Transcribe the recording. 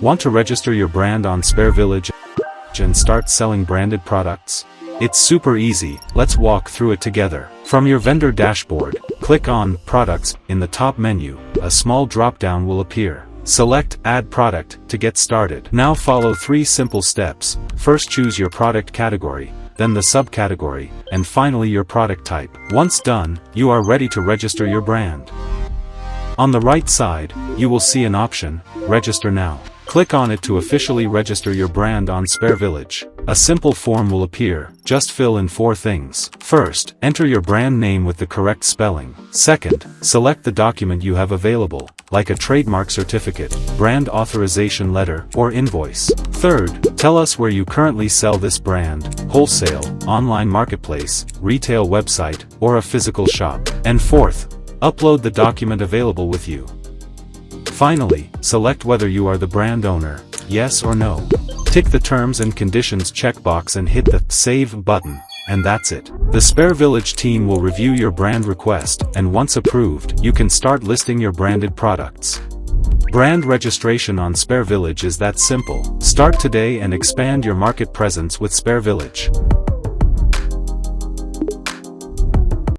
Want to register your brand on SpareVillage and start selling branded products? It's super easy, let's walk through it together. From your vendor dashboard, click on Products in the top menu. A small drop-down will appear. Select Add Product to get started. Now follow 3 simple steps. First, choose your product category, then the subcategory, and finally your product type. Once done, you are ready to register your brand. On the right side, you will see an option, Register Now. Click on it to officially register your brand on SpareVillage. A simple form will appear. Just fill in 4 things. First, enter your brand name with the correct spelling. Second, select the document you have available, like a trademark certificate, brand authorization letter, or invoice. Third, tell us where you currently sell this brand, wholesale, online marketplace, retail website, or a physical shop. And fourth, upload the document available with you. Finally, select whether you are the brand owner, yes or no. Tick the Terms and Conditions checkbox and hit the Save button, and that's it. The SpareVillage team will review your brand request, and once approved, you can start listing your branded products. Brand registration on SpareVillage is that simple. Start today and expand your market presence with SpareVillage.